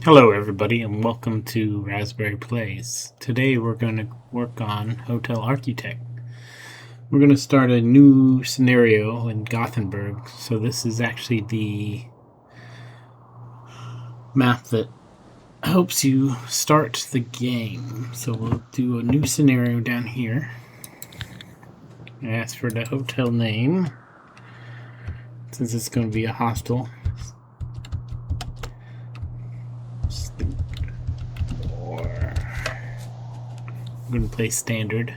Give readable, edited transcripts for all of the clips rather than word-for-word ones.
Hello everybody and welcome to Raspberry Plays. Today we're going to work on Hotel Architect. We're going to start a new scenario in Gothenburg. So this is actually the map that helps you start the game. So we'll do a new scenario down here. Ask for the hotel name, since it's going to be a hostel. I'm going to play standard.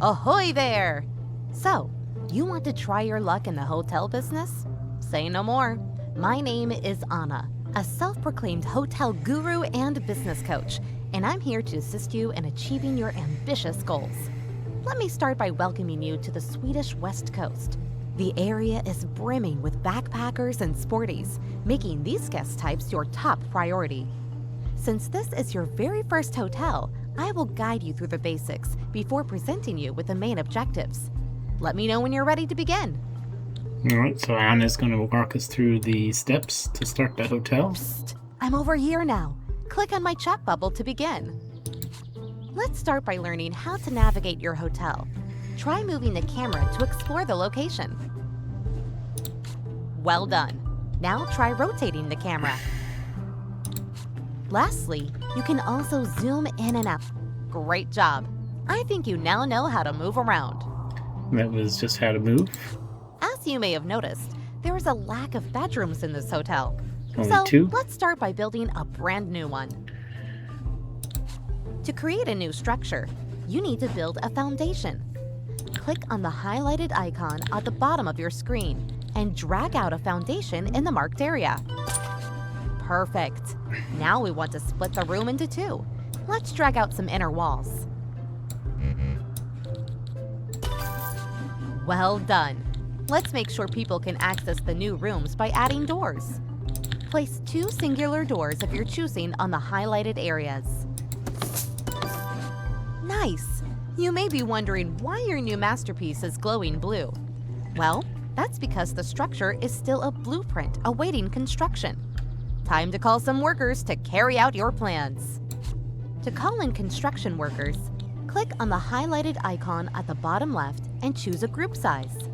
Ahoy there! So, you want to try your luck in the hotel business? Say no more. My name is Anna, a self-proclaimed hotel guru and business coach, and I'm here to assist you in achieving your ambitious goals. Let me start by welcoming you to the Swedish West Coast. The area is brimming with backpackers and sporties, making these guest types your top priority. Since this is your very first hotel, I will guide you through the basics before presenting you with the main objectives. Let me know when you're ready to begin. Alright, so Anna's going to walk us through the steps to start the hotel. Psst, I'm over here now. Click on my chat bubble to begin. Let's start by learning how to navigate your hotel. Try moving the camera to explore the location. Well done. Now try rotating the camera. Lastly, you can also zoom in and out. Great job. I think you now know how to move around. That was just how to move. As you may have noticed, there is a lack of bedrooms in this hotel. Only two? Let's start by building a brand new one. To create a new structure, you need to build a foundation. Click on the highlighted icon at the bottom of your screen and drag out a foundation in the marked area. Perfect. Now we want to split the room into two. Let's drag out some inner walls. Well done. Let's make sure people can access the new rooms by adding doors. Place two singular doors of your choosing on the highlighted areas. Nice! You may be wondering why your new masterpiece is glowing blue. Well, that's because the structure is still a blueprint awaiting construction. Time to call some workers to carry out your plans. To call in construction workers, click on the highlighted icon at the bottom left and choose a group size.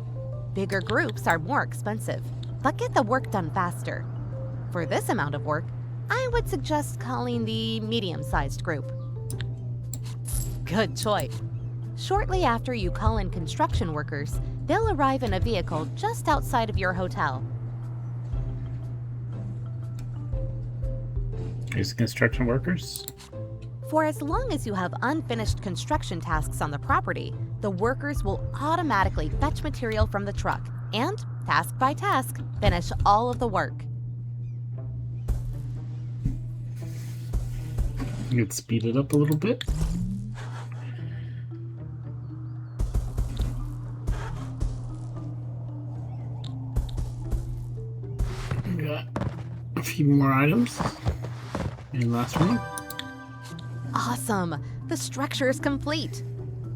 Bigger groups are more expensive, but get the work done faster. For this amount of work, I would suggest calling the medium-sized group. Good choice. Shortly after you call in construction workers, they'll arrive in a vehicle just outside of your hotel. Here's the construction workers. For as long as you have unfinished construction tasks on the property, the workers will automatically fetch material from the truck and, task by task, finish all of the work. You could speed it up a little bit. We got a few more items. And last one. Awesome! The structure is complete.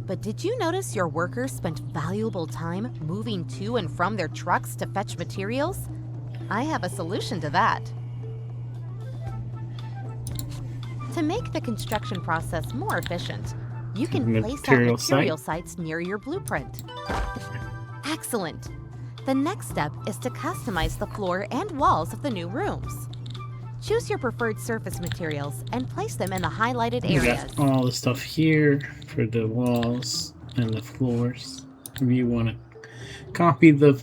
But did you notice your workers spent valuable time moving to and from their trucks to fetch materials? I have a solution to that. To make the construction process more efficient, you can place out material sites near your blueprint. Excellent! The next step is to customize the floor and walls of the new rooms. Choose your preferred surface materials and place them in the highlighted areas. We got all the stuff here for the walls and the floors. If you want to copy the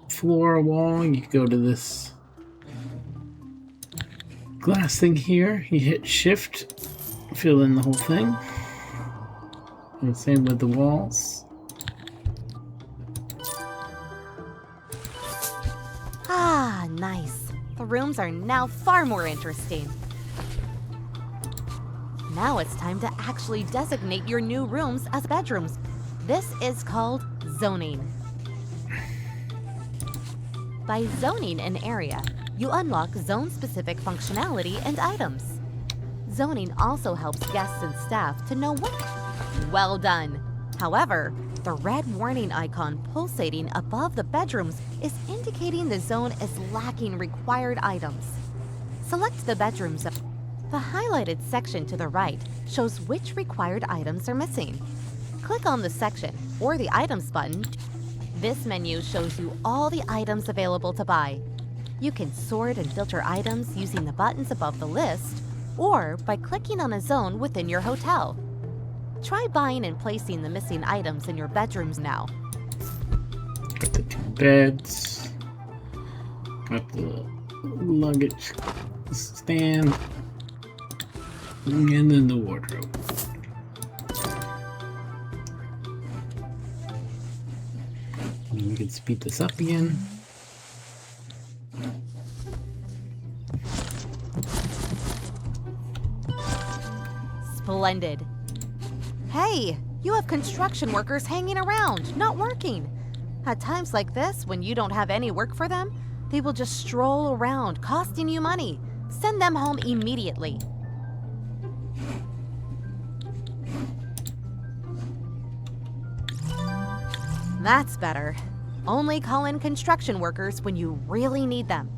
floor wall, you go to this glass thing here. You hit Shift, fill in the whole thing. And same with the walls. Ah, nice. The rooms are now far more interesting. Now it's time to actually designate your new rooms as bedrooms. This is called zoning. By zoning an area, you unlock zone-specific functionality and items. Zoning also helps guests and staff to know what Well done. However, the red warning icon pulsating above the bedrooms is indicating the zone is lacking required items. Select the bedroom zone. The highlighted section to the right shows which required items are missing. Click on the section or the items button. This menu shows you all the items available to buy. You can sort and filter items using the buttons above the list or by clicking on a zone within your hotel. Try buying and placing the missing items in your bedrooms now. Got the 2 beds. Got the luggage stand. And then the wardrobe. And we can speed this up again. Splendid. Hey, you have construction workers hanging around, not working. At times like this, when you don't have any work for them, they will just stroll around, costing you money. Send them home immediately. That's better. Only call in construction workers when you really need them.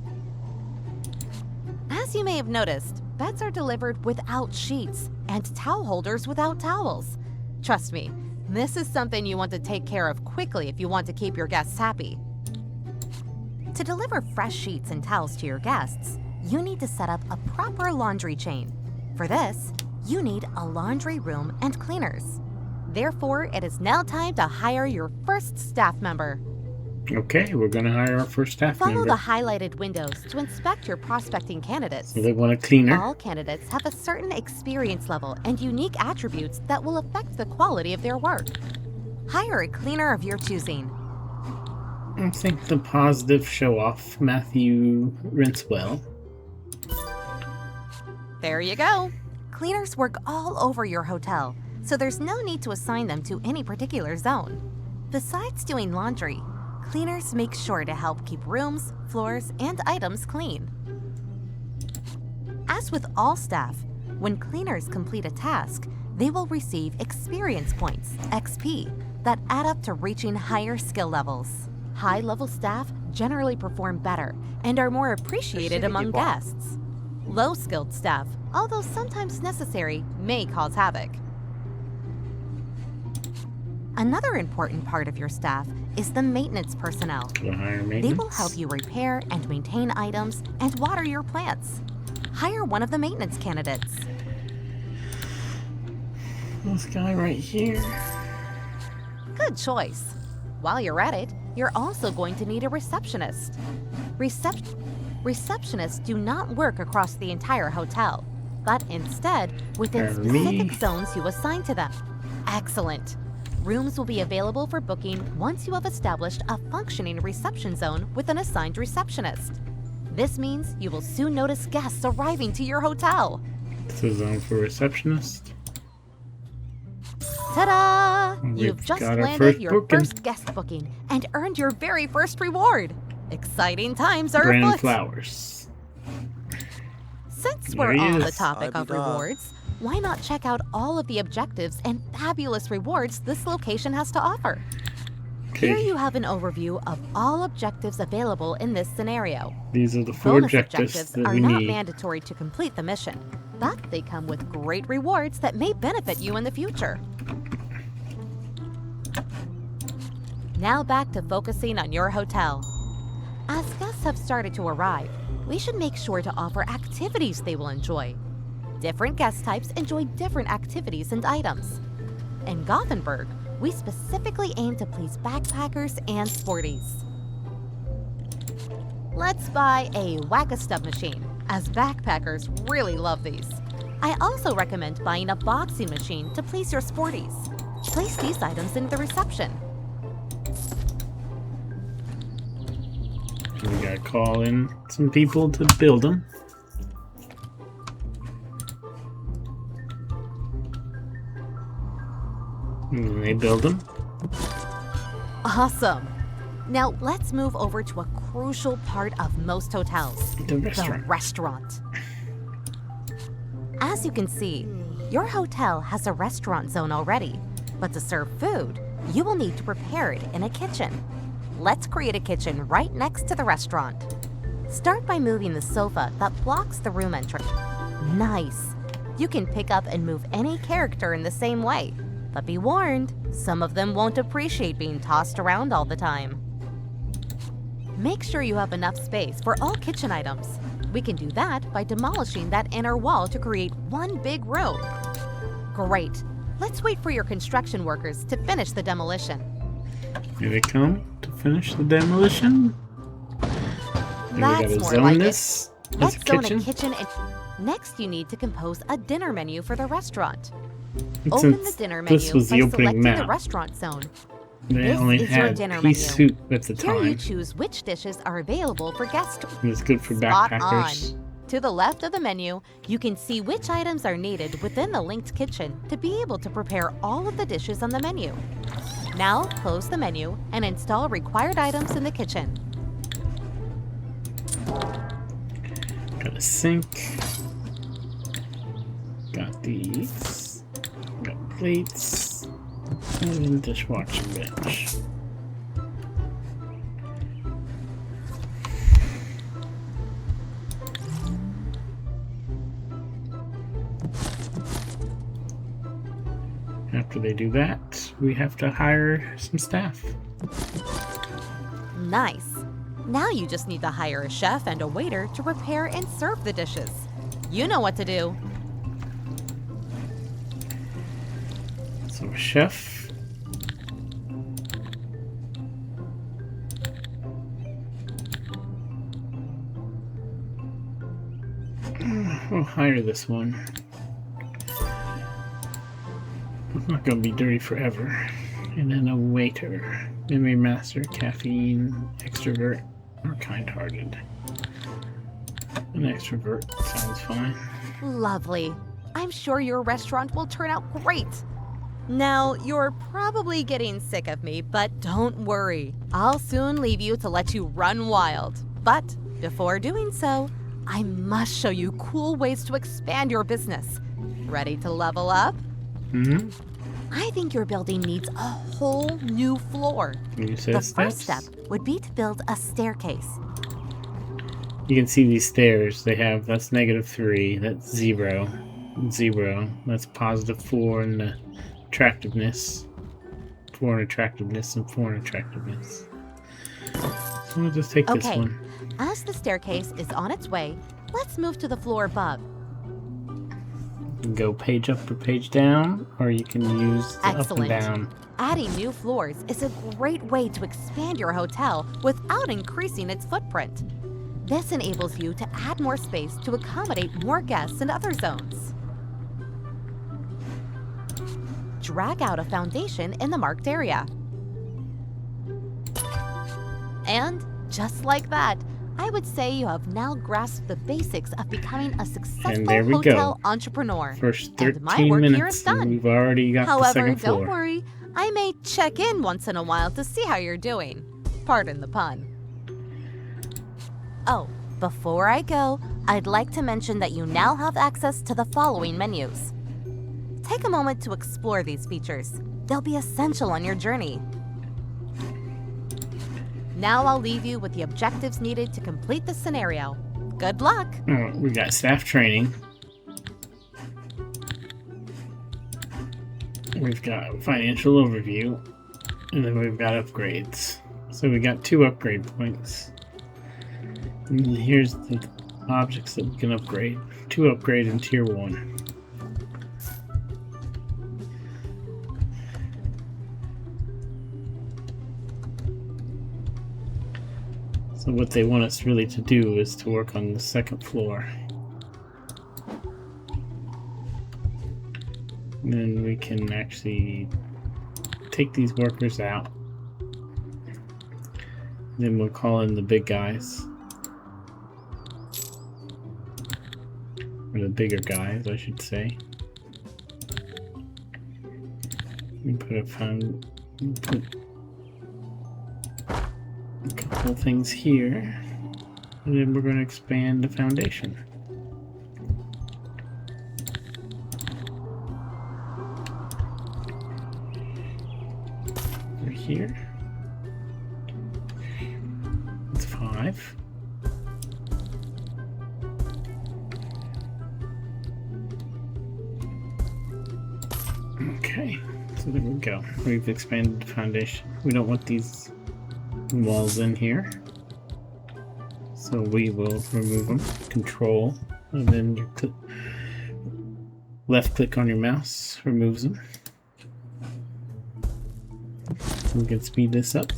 As you may have noticed, beds are delivered without sheets and towel holders without towels. Trust me, this is something you want to take care of quickly if you want to keep your guests happy. To deliver fresh sheets and towels to your guests, you need to set up a proper laundry chain. For this, you need a laundry room and cleaners. Therefore, it is now time to hire your first staff member. Okay, we're going to hire our first staff Follow member. the highlighted windows to inspect your prospecting candidates. So they want a cleaner. All candidates have a certain experience level and unique attributes that will affect the quality of their work. Hire a cleaner of your choosing. I think the positive show-off, Matthew Rinswell. There you go. Cleaners work all over your hotel, so there's no need to assign them to any particular zone. Besides doing laundry, cleaners make sure to help keep rooms, floors, and items clean. As with all staff, when cleaners complete a task, they will receive experience points, XP, that add up to reaching higher skill levels. High-level staff generally perform better and are more appreciated among guests. Low-skilled staff, although sometimes necessary, may cause havoc. Another important part of your staff is the maintenance personnel. They will help you repair and maintain items and water your plants. Hire one of the maintenance candidates. This guy right here. Good choice. While you're at it, you're also going to need a receptionist. Receptionists do not work across the entire hotel, but instead within specific zones you assign to them. Excellent. Rooms will be available for booking once you have established a functioning reception zone with an assigned receptionist. This means you will soon notice guests arriving to your hotel. It's a zone for receptionist. Ta-da! You've just landed your booking. first guest booking and earned your very first reward. Exciting times are Grand afoot. flowers. Since There we're he on the is. topic of rewards, why not check out all of the objectives and fabulous rewards this location has to offer? Here you have an overview of all objectives available in this scenario. These are the 4 Bonus objectives that are we not need. mandatory to complete the mission, but they come with great rewards that may benefit you in the future. Now back to focusing on your hotel. As guests have started to arrive, we should make sure to offer activities they will enjoy. Different guest types enjoy different activities and items. In Gothenburg, we specifically aim to please backpackers and sporties. Let's buy a Whack-A-Stub machine, as backpackers really love these. I also recommend buying a boxing machine to please your sporties. Place these items in the reception. We gotta call in some people to build them. And they build them. Awesome. Now let's move over to a crucial part of most hotels, The restaurant. the restaurant. As you can see, Your hotel has a restaurant zone already, but to serve food, you will need to prepare it in a kitchen. Let's create a kitchen right next to the restaurant. Start by moving the sofa that blocks the room entrance. Nice! You can pick up and move any character in the same way, but be warned, some of them won't appreciate being tossed around all the time. Make sure you have enough space for all kitchen items. We can do that by demolishing that inner wall to create one big room. Great! Let's wait for your construction workers to finish the demolition. Here they come to finish the demolition. And That's we gotta more zone like this it. as Let's a zone kitchen. a kitchen and next you need to compose a dinner menu for the restaurant. And Open since the dinner menu this was by the opening selecting the map, restaurant zone. they This only is your had dinner pea menu. soup at the Here you time. choose which dishes are available for guests. It was good for Spot backpackers. on. To the left of the menu, you can see which items are needed within the linked kitchen to be able to prepare all of the dishes on the menu. Now, close the menu and install required items in the kitchen. Got a sink. Got these. Got plates. And a dishwasher bench. After they do that, we have to hire some staff. Nice. Now you just need to hire a chef and a waiter to prepare and serve the dishes. You know what to do. So a chef. We'll hire this one. It's not going to be dirty forever. And then a waiter. Memory master, caffeine, extrovert, or kind-hearted. An extrovert sounds fine. Lovely. I'm sure your restaurant will turn out great. Now, you're probably getting sick of me, but don't worry. I'll soon leave you to let you run wild. But before doing so, I must show you cool ways to expand your business. Ready to level up? Mm-hmm. I think your building needs a whole new floor. You say The steps? first step would be to build a staircase. You can see these stairs. They have, that's -3, that's 0, 0, that's +4 in the attractiveness, 4 in attractiveness, and 4 in attractiveness. So we'll just take this Okay. one. As the staircase is on its way, let's move to the floor above. You can go page up or page down, or you can use the up and Excellent. down. Adding new floors is a great way to expand your hotel without increasing its footprint. This enables you to add more space to accommodate more guests in other zones. Drag out a foundation in the marked area. And just like that, I would say you have now grasped the basics of becoming a successful there we hotel go. entrepreneur. First And my 13 work here minutes, is done. and we've already got the However, second floor. don't worry, I may check in once in a while to see how you're doing. Pardon the pun. Oh, before I go, I'd like to mention that you now have access to the following menus. Take a moment to explore these features. They'll be essential on your journey. Now I'll leave you with the objectives needed to complete the scenario. Good luck! Oh, we got staff training. We've got financial overview. And then we've got upgrades. So we got 2 upgrade points. And here's the objects that we can upgrade. 2 upgrade in tier 1. So what they want us really to do is to work on the second floor. And then we can actually take these workers out. Then we'll call in the big guys. Or the bigger guys, I should say. We put a couple things here. And then we're going to expand the foundation. here. It's 5. Okay, so there we go. We've expanded the foundation. We don't want these walls in here, so we will remove them. Control, and then you left click on your mouse, removes them. We can speed this up.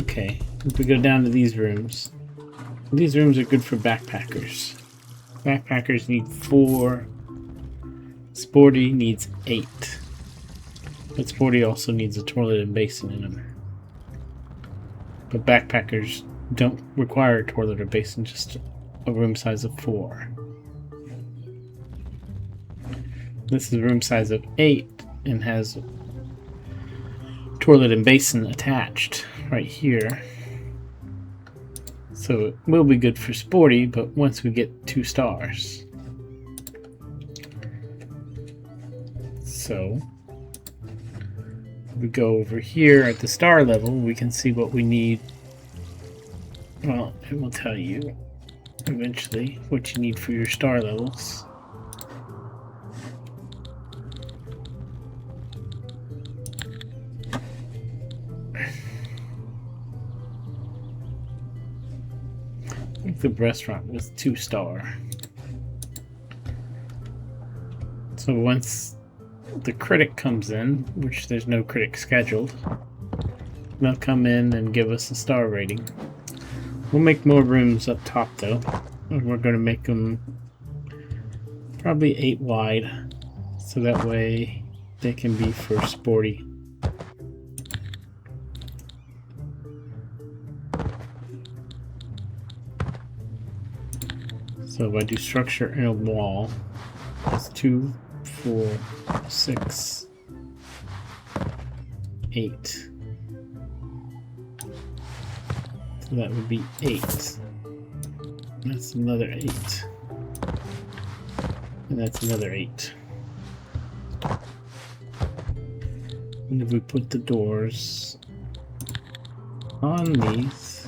Okay, if we go down to these rooms are good for backpackers. Backpackers need 4. Sporty needs 8. But Sporty also needs a toilet and basin in them. But backpackers don't require a toilet or basin, just a room size of 4. This is a room size of 8 and has toilet and basin attached right here. So it will be good for Sporty, but once we get 2 stars. So if we go over here at the star level, we can see what we need. Well, it will tell you eventually what you need for your star levels. I think the restaurant was 2 star. So once the critic comes in, which there's no critic scheduled, they'll come in and give us a star rating. We'll make more rooms up top though. We're going to make them probably 8 wide, so that way they can be for Sporty. So if I do structure in a wall, that's 2, 4, 6, 8. So that would be 8. That's another 8. And that's another 8. And if we put the doors on these,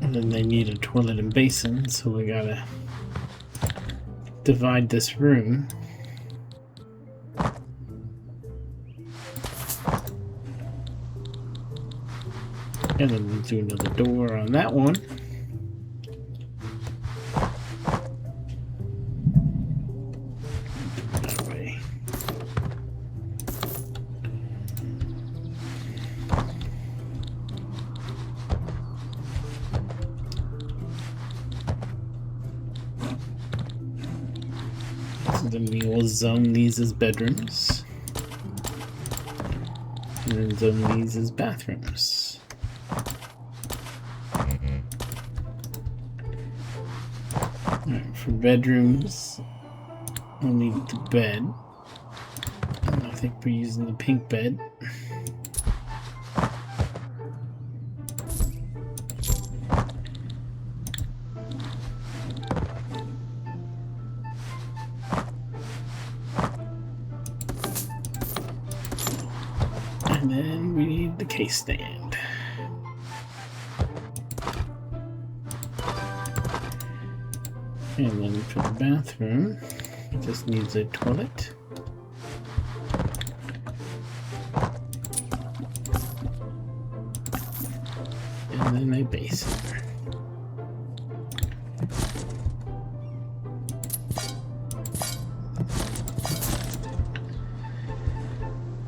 and then they need a toilet and basin, so we gotta divide this room. And then we'll do another door on that one. That way. So then we will zone these as bedrooms. And then zone these as bathrooms. Alright, for bedrooms, we'll need the bed. And I think we're using the pink bed. And then we need the case stand. And then for the bathroom, it just needs a toilet. And then a basin.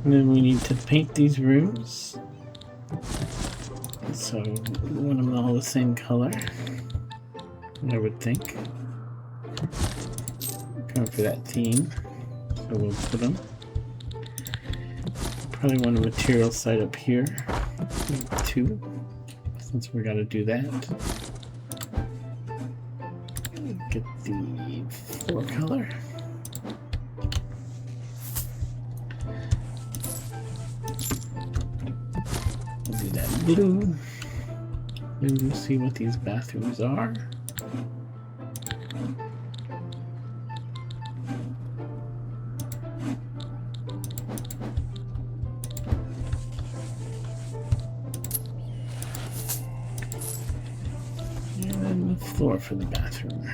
And then we need to paint these rooms. So we want them all the same color, I would think. Going for that theme, so we'll put them. Probably want a material site up here, 2, since we got to do that. Get the floor color. We'll do that blue. And we'll see what these bathrooms are. And then the floor for the bathroom.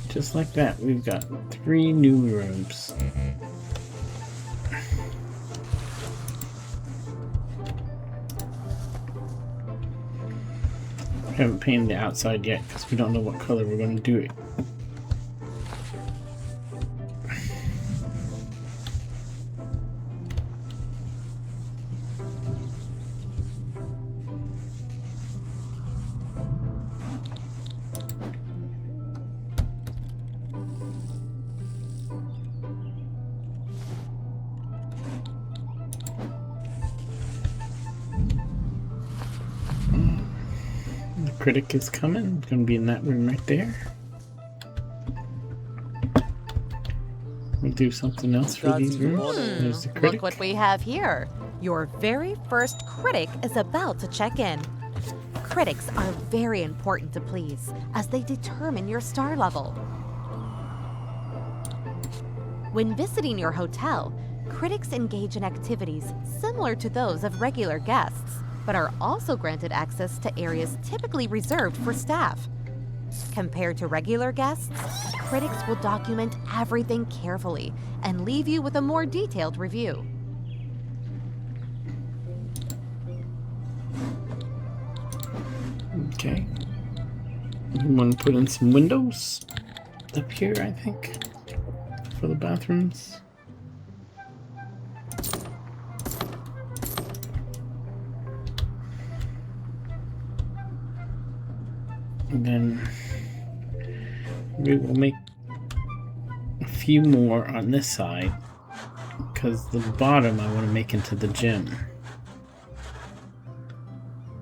Just like that, we've got 3 new rooms. We haven't painted the outside yet because we don't know what color we're going to do it. Critic is coming. It's going to be in that room right there. We'll do something else for these rooms. There's the critic. Look what we have here. Your very first critic is about to check in. Critics are very important to please as they determine your star level. When visiting your hotel, critics engage in activities similar to those of regular guests, but are also granted access to areas typically reserved for staff. Compared to regular guests, critics will document everything carefully and leave you with a more detailed review. Okay. We want to put in some windows up here, I think, for the bathrooms. And then we will make a few more on this side because the bottom I want to make into the gym.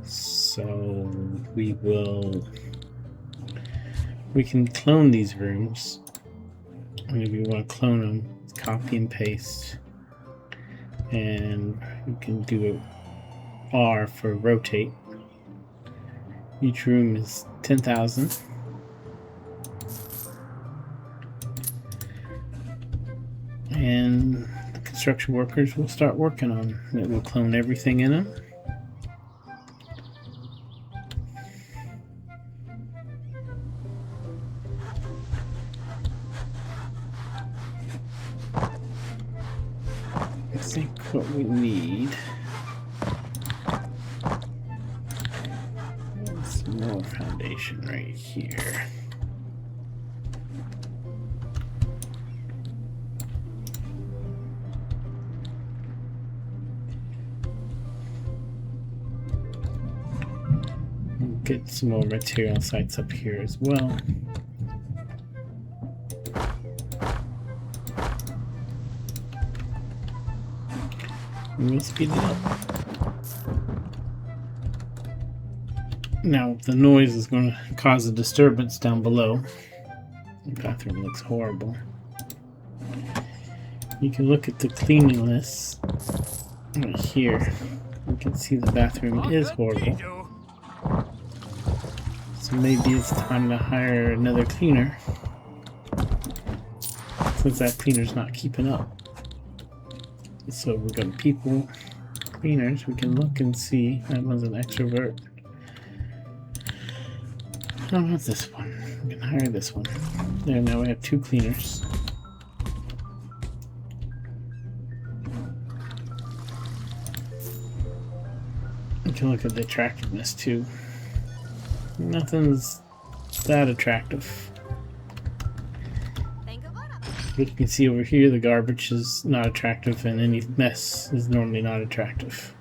So we can clone these rooms. And if you want to clone them, copy and paste. And we can do a R for rotate. Each room is 10,000. And the construction workers will start working on it. It will clone everything in them. I think what we need is more foundation right here. Get some more material sites up here as well. And we'll speed it up. Now, the noise is going to cause a disturbance down below. The bathroom looks horrible. You can look at the cleaning list right here. You can see the bathroom is horrible. So maybe it's time to hire another cleaner, since that cleaner's not keeping up. So we're going to people, cleaners, we can look and see. That one's an extrovert. How about this one? We can hire this one. There, now we have 2 cleaners. We can look at the attractiveness too. Nothing's that attractive. But you can see over here the garbage is not attractive and any mess is normally not attractive.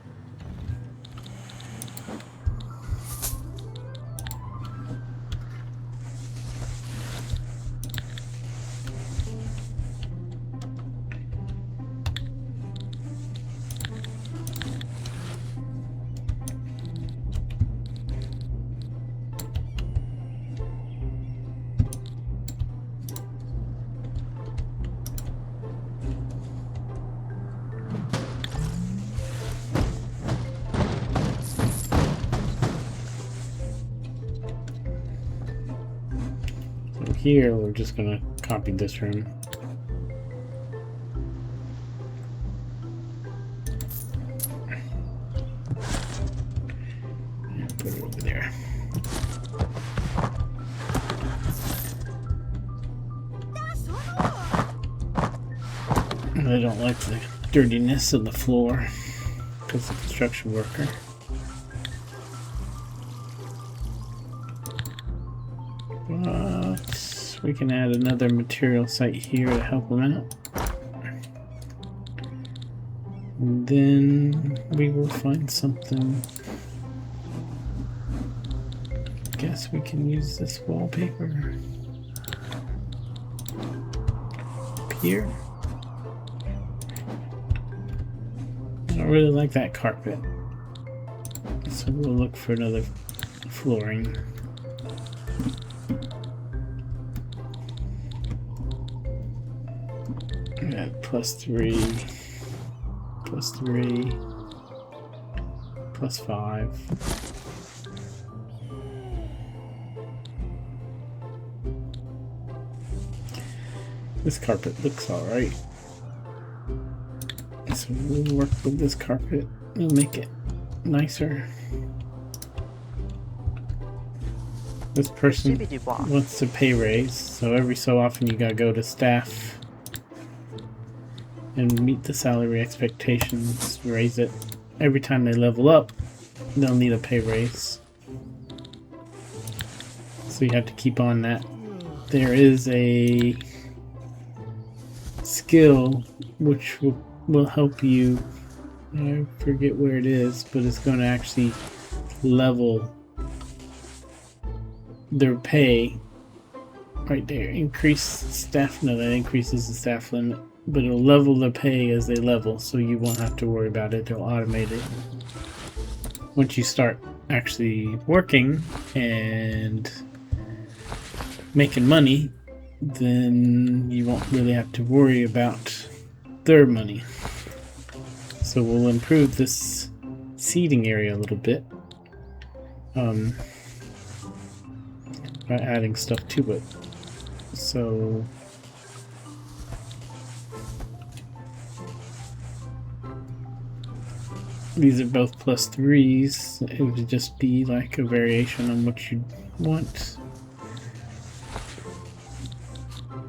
here, we're just gonna copy this room. And put it over there. I don't like the dirtiness of the floor because of the construction worker. But we can add another material site here to help them out. And then we will find something. Guess we can use this wallpaper up here. I don't really like that carpet, so we'll look for another flooring. At +3, +3, +5. This carpet looks alright. So we'll work with this carpet. We'll make it nicer. This person wants a pay raise, so every so often you gotta go to staff and meet the salary expectations, raise it. Every time they level up, they'll need a pay raise. So you have to keep on that. There is a skill which will help you. I forget where it is, but it's going to actually level their pay right there. Increase staff, no, that increases the staff limit, but it'll level the pay as they level, so you won't have to worry about it. They'll automate it. Once you start actually working and making money, then you won't really have to worry about their money. So we'll improve this seating area a little bit by adding stuff to it. So these are both +3s. It would just be like a variation on what you want.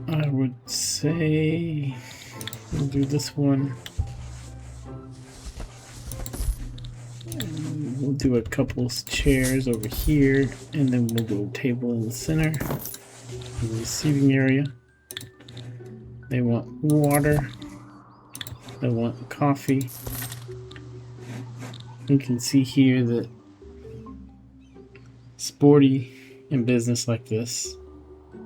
I would say we'll do this one. And we'll do a couple chairs over here, and then we'll do a table in the center of the seating area. They want water. They want coffee. You can see here that sporty and business like this,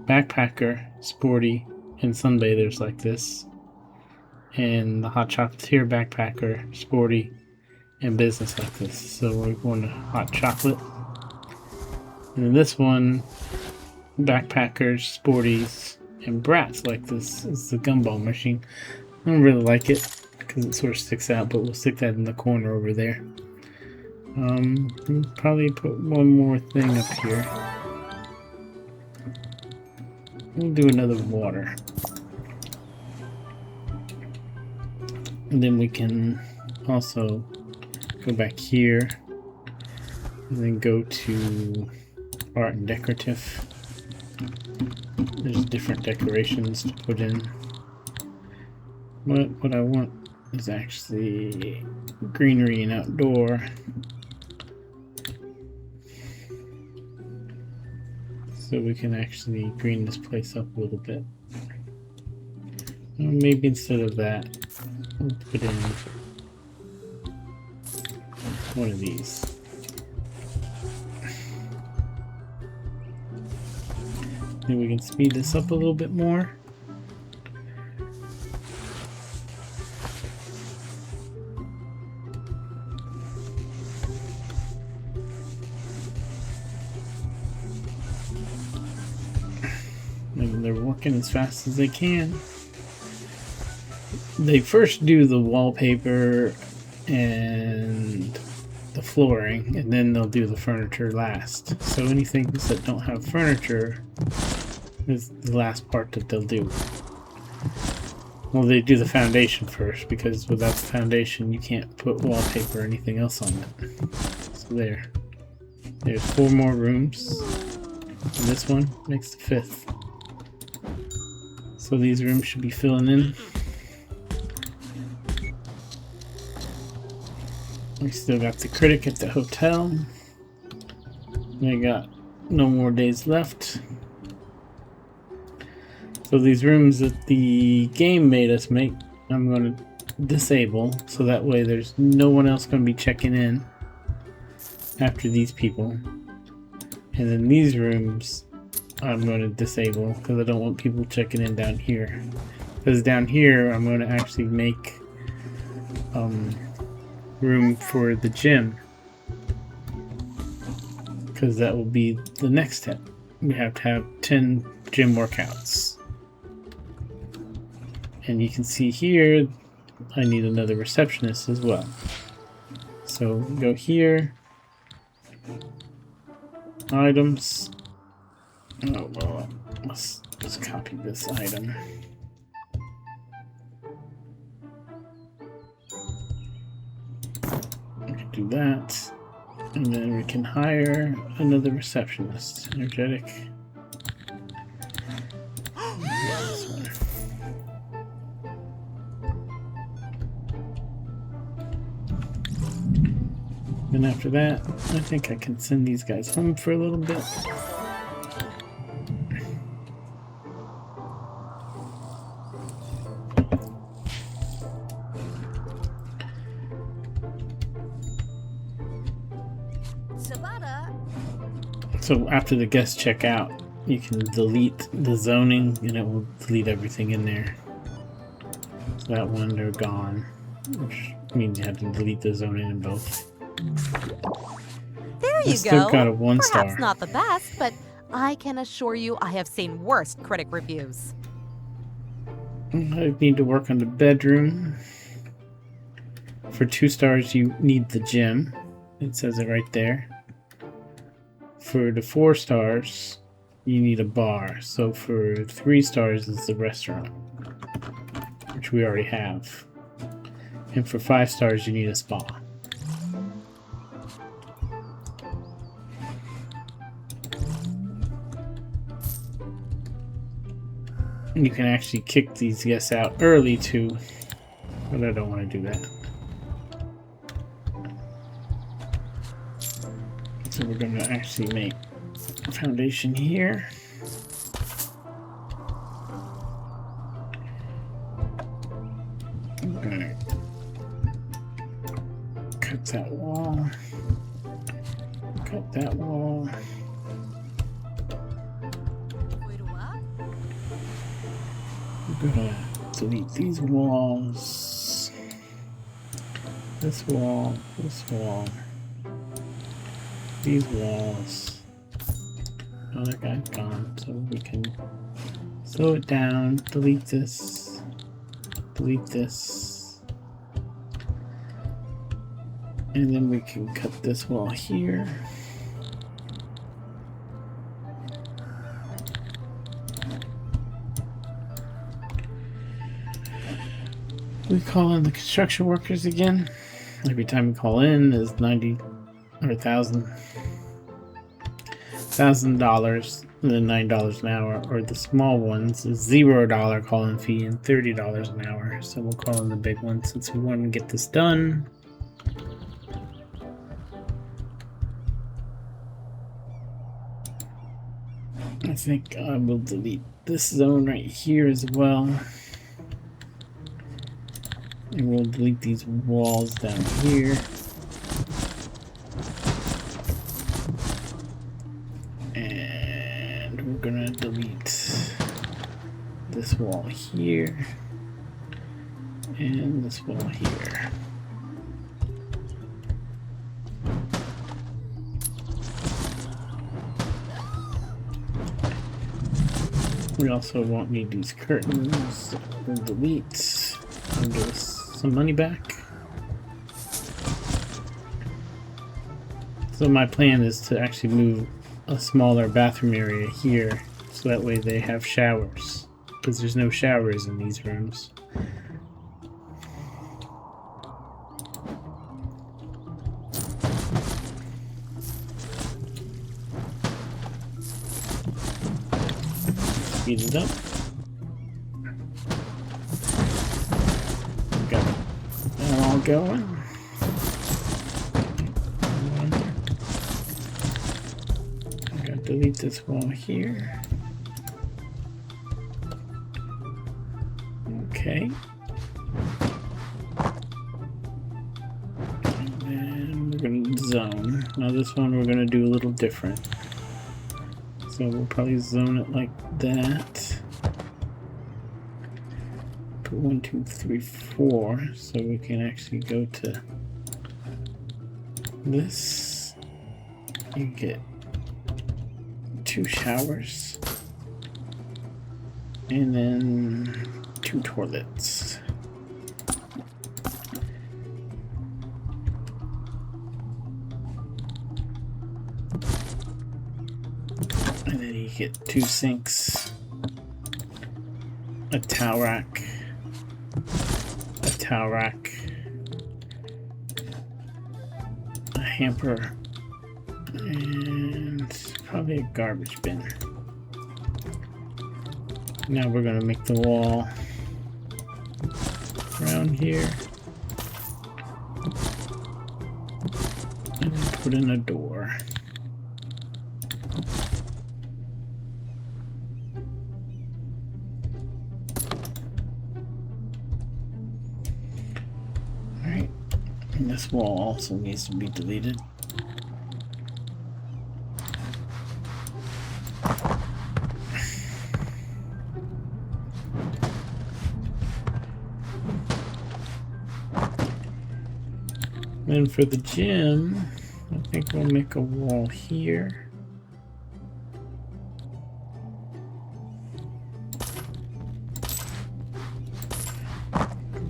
backpacker, sporty, and sunbathers like this, and the hot chocolate here, backpacker, sporty, and business like this. So we're going to hot chocolate. And then this one, backpackers, sporties, and brats like this is the gumball machine. I don't really like it because it sort of sticks out, but we'll stick that in the corner over there. We'll probably put one more thing up here. We'll do another water. And then we can also go back here and then go to art and decorative. There's different decorations to put in. But what I want is actually greenery and outdoor. So we can actually green this place up a little bit. Maybe instead of that, we'll put in one of these. Then we can speed this up a little bit more. And they're working as fast as they can. They first do the wallpaper and the flooring, and then they'll do the furniture last. So anything that don't have furniture, is the last part that they'll do. Well, they do the foundation first, because without the foundation you can't put wallpaper or anything else on it. So there's 4 more rooms, and this one makes the 5th. So these rooms should be filling in. We still got the critic at the hotel. We got no more days left. So these rooms that the game made us make, I'm going to disable, so that way there's no one else going to be checking in after these people. And then these rooms I'm going to disable, because I don't want people checking in down here. Because down here I'm going to actually make room for the gym, because that will be the next step. We have to have 10 gym workouts. And you can see here, I need another receptionist as well. So go here, items. Oh, well, let's copy this item. We can do that. And then we can hire another receptionist. Energetic. This one. And after that, I think I can send these guys home for a little bit. So after the guests check out, you can delete the zoning and it will delete everything in there. So that one, they're gone, which means you have to delete the zoning in both. There you go. Still got a 1 Perhaps star. not the best, but I can assure you I have seen worse critic reviews. I need to work on the bedroom. For 2 stars, you need the gym. It says it right there. For the 4 stars, you need a bar. So for 3 stars is the restaurant, which we already have. And for 5 stars, you need a spa. You can actually kick these guests out early too, but I don't want to do that. So we're going to actually make a foundation here. I'm going to cut that wall, cut that wall. I'm gonna delete these walls, this wall, these walls. Oh, that guy's gone, so we can slow it down, delete this, and then we can cut this wall here. We call in the construction workers again. Every time we call in is $90 or $1,000, and then $9 an hour. Or the small ones is $0 call-in fee and $30 an hour. So we'll call in the big ones since we want to get this done. I think I will delete this zone right here as well. And we'll delete these walls down here. And we're gonna delete this wall here. And this wall here. We also won't need these curtains. We'll delete and give us some money back. So my plan is to actually move a smaller bathroom area here so that way they have showers, because there's no showers in these rooms. Speed it up. Got that all going. I'm gonna delete this wall here. Okay. And then we're gonna zone. Now this one we're gonna do a little different. So we'll probably zone it like that. Put 1, 2, 3, 4, so we can actually go to this. You get 2 showers, and then 2 toilets. And then you get 2 sinks, a towel rack, a hamper, and probably a garbage bin. Now we're going to make the wall around here and then put in a door. Alright, and this wall also needs to be deleted. Then for the gym, I think we'll make a wall here.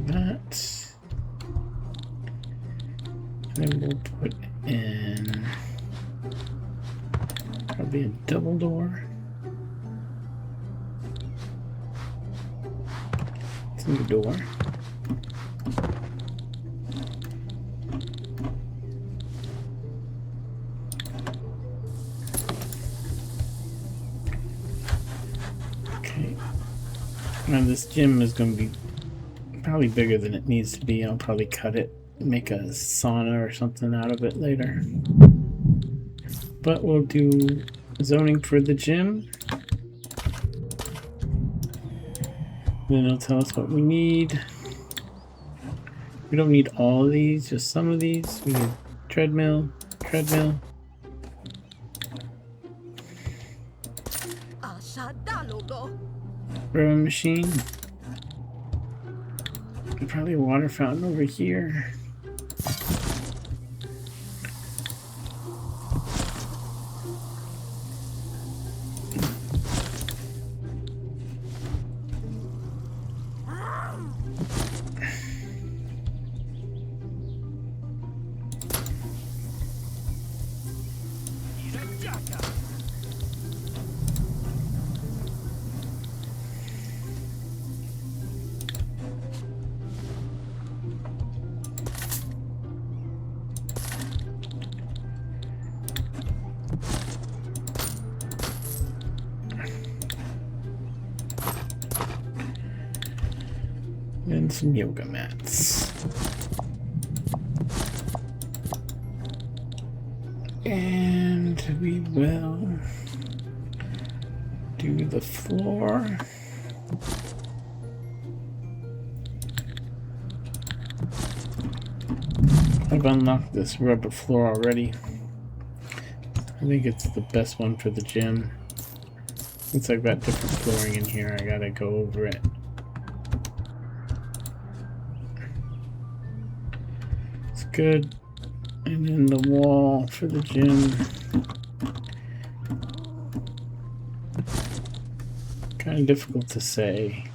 That. And then we'll put in probably a double door. Single door. Now this gym is going to be probably bigger than it needs to be. I'll probably cut it, make a sauna or something out of it later. But we'll do zoning for the gym. Then it'll tell us what we need. We don't need all of these, just some of these. We need treadmill, rowing machine, and probably a water fountain over here. And some yoga mats. And we will do the floor. I've unlocked this rubber floor already. I think it's the best one for the gym. Since I've got different flooring in here, I gotta go over it. It's good. And then the wall for the gym. Kind of difficult to say.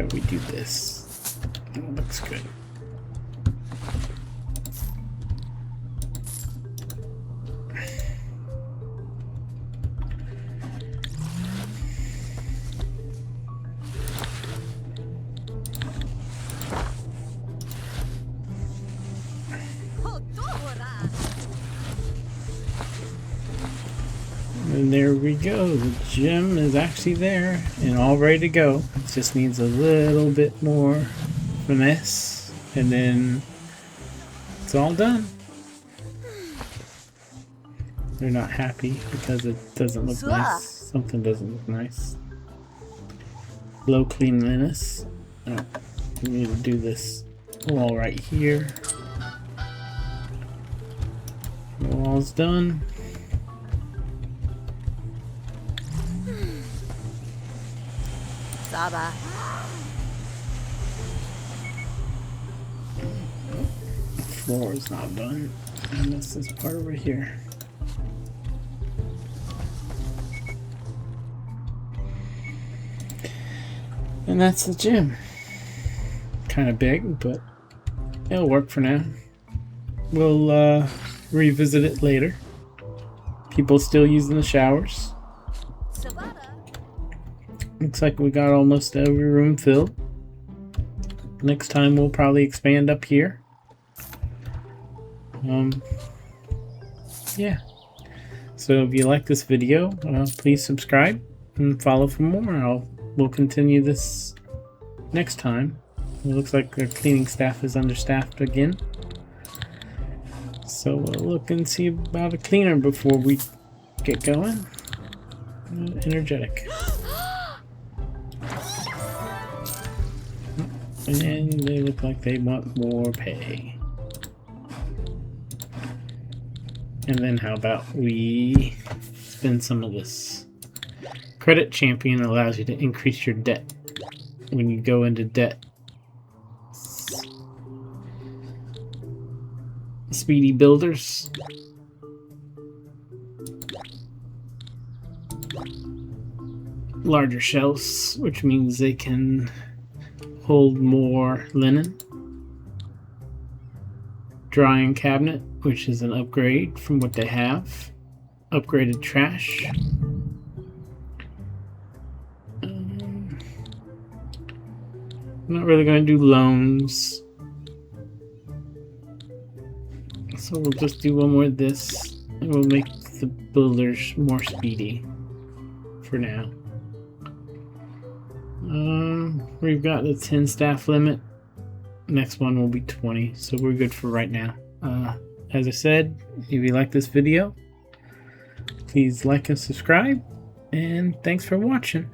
about we do this? That looks good. And there we go. The gym is actually there and all ready to go. It just needs a little bit more finesse, and then it's all done. They're not happy because it doesn't look nice. Something doesn't look nice. Low cleanliness. Oh, we need to do this wall right here. The wall's done. Saba. The floor is not done. And this is part over here. And that's the gym. Kind of big, but it'll work for now. We'll revisit it later. People still using the showers. Looks like we got almost every room filled. Next time we'll probably expand up here. Yeah. So if you like this video, please subscribe and follow for more. We'll continue this next time. It looks like our cleaning staff is understaffed again. So we'll look and see about a cleaner before we get going. Energetic. And they look like they want more pay. And then how about we spend some of this? Credit Champion allows you to increase your debt when you go into debt. Speedy builders. Larger shelves, which means they can hold more linen. Drying cabinet, which is an upgrade from what they have. Upgraded trash. I'm not really going to do loans. So we'll just do one more of this. And we'll make the builders more speedy for now. We've got the 10 staff limit. Next one will be 20, so we're good for right now. As I said, if you like this video, please like and subscribe, and thanks for watching.